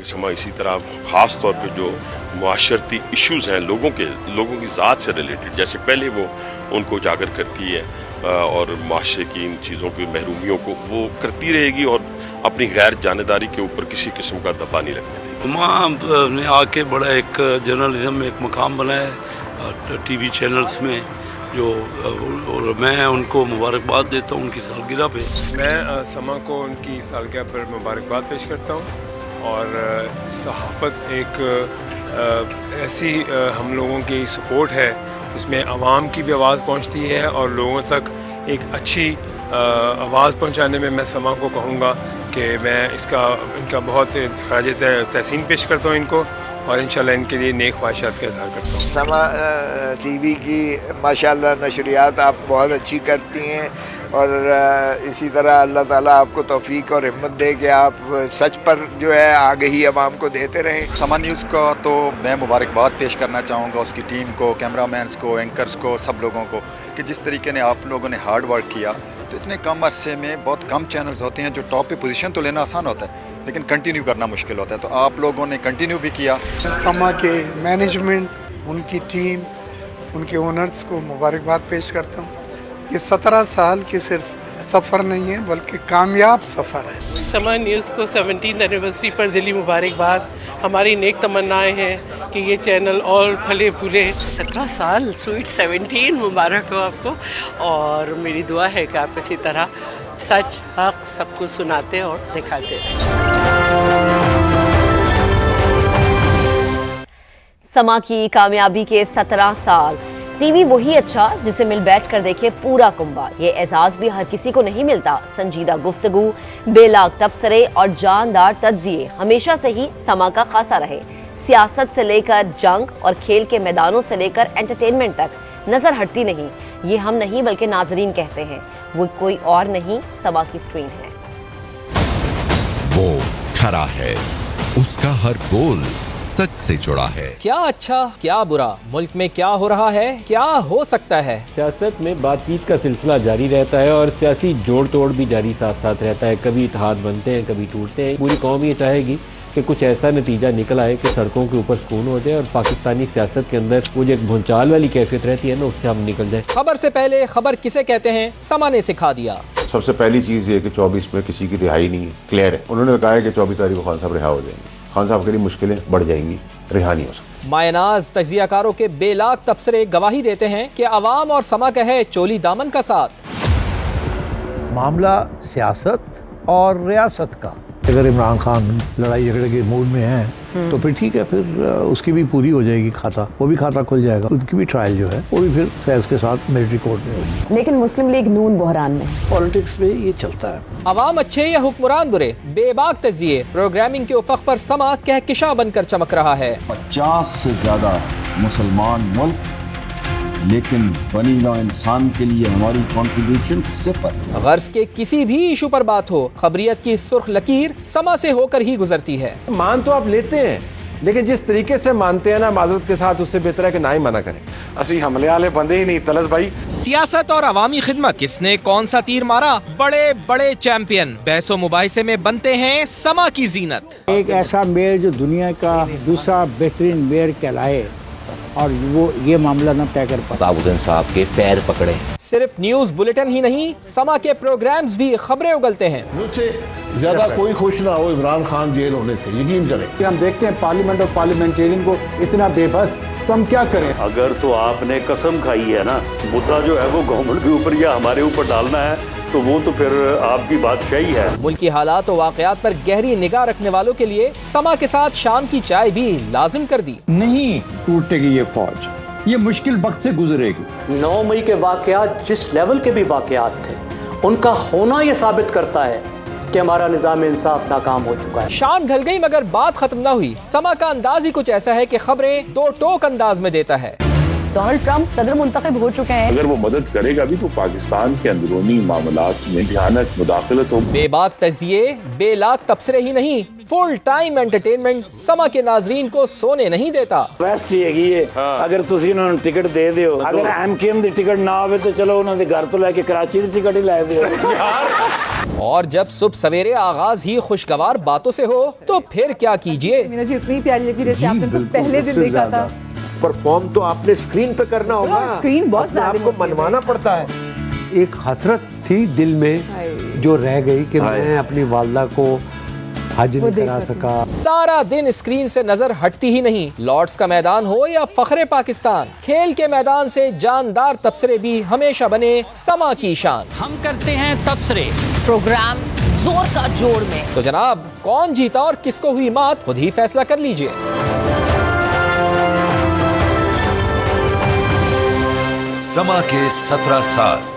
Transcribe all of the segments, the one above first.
समा इसी तरह ख़ास तौर पे जो मुआशरती इश्यूज़ हैं लोगों की ज़ात से रिलेटेड, जैसे पहले वो उनको उजागर करती है और माशरे की इन चीज़ों की महरूमियों को वो करती रहेगी और अपनी गैर जानेदारी के ऊपर किसी किस्म का दबा नहीं लगने देगी। माँ ने आके बड़ा एक जर्नलिज्म में एक मकाम बनाया टीवी चैनल्स में, जो और मैं उनको मुबारकबाद देता हूँ उनकी सालगिरह पे। मैं समा को उनकी सालगिरह पर मुबारकबाद पेश करता हूँ और सहाफ़त एक ऐसी हम लोगों की सपोर्ट है जिसमें आवाम की भी आवाज़ पहुँचती है और लोगों तक एक अच्छी आवाज़ पहुँचाने में मैं समा को कहूँगा कि मैं इनका बहुत ख़राज तहसीन पेश करता हूँ इनको और इंशाल्लाह इनके लिए नेक ख्वाहिशात का इज़हार करता हूँ। समा टीवी की माशाल्लाह नशरियात आप बहुत अच्छी करती हैं और इसी तरह अल्लाह ताला आपको तौफीक और हिम्मत दे कि आप सच पर जो है आगे ही आवाम को देते रहें। समा न्यूज़ का तो मैं मुबारकबाद पेश करना चाहूँगा उसकी टीम को, कैमरामैन्स को, एंकर्स को, सब लोगों को कि जिस तरीके ने आप लोगों ने हार्ड वर्क किया। तो इतने कम अरसे में बहुत कम चैनल्स होते हैं जो टॉप पे पोजीशन तो लेना आसान होता है लेकिन कंटिन्यू करना मुश्किल होता है, तो आप लोगों ने कंटिन्यू भी किया। समा के मैनेजमेंट, उनकी टीम, उनके ओनर्स को मुबारकबाद पेश करता हूँ। ये 17 साल के सिर्फ सफ़र नहीं है बल्कि कामयाब सफ़र है। समा न्यूज़ को 17th एनिवर्सरी पर दिली मुबारकबाद। हमारी नेक तमन्नाएं हैं कि ये चैनल और फले फूले। 17 साल स्वीट 17 मुबारक हो आपको और मेरी दुआ है कि आप इसी तरह सच हक सबको सुनाते और दिखाते रहें। समा की कामयाबी के 17 साल। टीवी वही अच्छा जिसे मिल बैठ कर देखे पूरा कुंबा। ये एजाज भी हर किसी को नहीं मिलता। संजीदा गुफ्तगू, बेलाग तबसरे और जानदार तज्जिए हमेशा से ही समा का खासा रहे। सियासत से लेकर जंग और खेल के मैदानों से लेकर एंटरटेनमेंट तक नजर हटती नहीं। ये हम नहीं बल्कि नाजरीन कहते हैं। वो कोई और नहीं, समा की स्क्रीन है। वो खरा है, उसका हर बोल सच से जुड़ा है। क्या अच्छा क्या बुरा, मुल्क में क्या हो रहा है, क्या हो सकता है। सियासत में बातचीत का सिलसिला जारी रहता है और सियासी जोड़ तोड़ भी जारी साथ साथ रहता है। कभी इत्तेहाद बनते हैं, कभी टूटते हैं। पूरी कौम ये चाहेगी कि कुछ ऐसा नतीजा निकल आए कि सड़कों के ऊपर सुकून हो जाए और पाकिस्तानी सियासत के अंदर वो जो एक भूचाल वाली कैफियत रहती है ना, उससे हम निकल जाए। खबर से पहले खबर किसे कहते हैं, समा ने सिखा दिया। सबसे पहली चीज़ ये कि 24 में किसी की रिहाई नहीं है, क्लियर है। उन्होंने कहा है कि 24 तारीख को खान साहब रिहा हो जाएंगे। खान साहब के लिए मुश्किलें बढ़ जाएंगी, रिहा नहीं हो सकती। मायनाज तज्जियाकारों के बेलाग तबसरे गवाही देते हैं कि अवाम और समा का है चोली दामन का साथ। मामला सियासत और रियासत का। अगर इमरान खान लड़ाई झगड़े के मूड में है तो फिर ठीक है, फिर उसकी भी पूरी हो जाएगी खाता, वो भी खाता खुल जाएगा। उनकी भी ट्रायल जो है वो भी फिर फैज के साथ मिलिट्री कोर्ट में होगी। लेकिन मुस्लिम लीग नून बहरान में। पॉलिटिक्स में ये चलता है। अवाम अच्छे या हुक्मरान बुरे, बेबाक तज्जिए प्रोग्रामिंग के उफक पर समा कहकशा बनकर चमक रहा है। 50 से ज्यादा मुसलमान मुल्क, लेकिन बनी नौ इंसान के लिए हमारी कंट्रीब्यूशन 0। गर्ज के किसी भी इशू पर बात हो, खबरियत की सुर्ख लकीर समा से होकर ही गुजरती है। मान तो आप लेते हैं लेकिन जिस तरीके से मानते हैं ना, माजरत के साथ, उससे बेहतर है कि ना ही मना करें। असली हमले वाले बंदे ही नहीं तलस भाई। सियासत और अवामी खिदमत, किसने कौन सा तीर मारा, बड़े बड़े चैंपियन बहसो मुबाहिसे में बनते हैं समा की जीनत। एक ऐसा मेयर जो दुनिया का दूसरा बेहतरीन मेयर कहलाए और वो ये मामला न तय कर पाता। ताबुद्दीन साहब के पैर पकड़े। सिर्फ न्यूज बुलेटिन ही नहीं, समा के प्रोग्राम्स भी खबरें उगलते हैं। मुझसे ज्यादा कोई खुश ना हो इमरान खान जेल होने से, यकीन करें। हम देखते हैं पार्लियामेंट और पार्लियामेंटेरियन को इतना बेबस, तो हम क्या करें। अगर तो आपने कसम खाई है ना, मुद्दा जो है वो गवर्नमेंट के ऊपर या हमारे ऊपर डालना है, तो वो तो फिर आपकी बादशाही है। मुल्की हालात और वाकयात पर गहरी निगाह रखने वालों के लिए समा के साथ शाम की चाय भी लाजिम कर दी। नहीं टूटेगी ये फौज, ये मुश्किल वक्त से गुजरेगी। 9 मई के वाकयात जिस लेवल के भी वाकयात थे, उनका होना ये साबित करता है कि हमारा निजाम इंसाफ नाकाम हो चुका है। शाम ढल गई मगर बात खत्म न हुई। समा का अंदाज ही कुछ ऐसा है कि खबरें दो टोक अंदाज में देता है। डोनाल्ड ट्रंप सदर मुंतखब हो चुके हैं। अगर वो मदद करेगा भी तो पाकिस्तान के अंदरूनी मामलात में भयानक मुदाखलत हो। बेबाक तजिए, बेलाग तबसरे ही नहीं, फुल टाइम एंटरटेनमेंट समा के नाजरीन को सोने नहीं देता। बेस्ट ही हैगी है अगर ਤੁਸੀਂ ਉਹਨਾਂ ਨੂੰ ਟਿਕਟ ਦੇ ਦਿਓ ਅਗਰ ਐਮਕੇਐਮ ਦੀ ਟਿਕਟ ਨਾ ਹੋਵੇ ਤਾਂ ਚਲੋ ਉਹਨਾਂ ਦੇ ਘਰ ਤੋਂ ਲੈ ਕੇ ਕਰਾਚੀ ਦੀ ਟਿਕਟ ਹੀ ਲੈ ਦਿਓ और जब सुबह सवेरे आगाज ही खुशगवार बातों से हो तो फिर क्या कीजिए। मुझे इतनी प्यारी लगी जैसे आपने तो पहले दिन देखा था। परफॉर्म तो आपने स्क्रीन पे करना होगा, स्क्रीन बहुत ज्यादा आपको मनवाना पड़ता है। एक हसरत थी दिल में जो रह गई कि मैं अपनी वालदा को हज नहीं करा सका। सारा दिन स्क्रीन से नजर हटती ही नहीं, लॉर्ड्स का मैदान हो या फखरे पाकिस्तान, खेल के मैदान से जानदार तबसरे भी हमेशा बने समा की शान। हम करते हैं तबसरे, प्रोग्राम जोर का जोड़ में। तो जनाब कौन जीता और किसको हुई मात, खुद ही फैसला कर लीजिए। समा के 17 साल।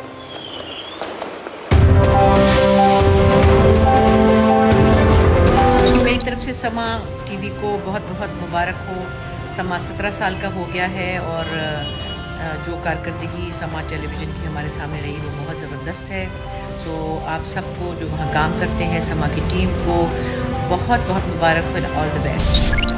मेरी तरफ से समा टीवी को बहुत बहुत मुबारक हो। समा 17 साल का हो गया है और जो कारकर्दगी समा टेलीविज़न की हमारे सामने रही वो बहुत ज़बरदस्त है। तो आप सबको जो वहाँ काम करते हैं समा की टीम को बहुत बहुत मुबारक और ऑल द बेस्ट।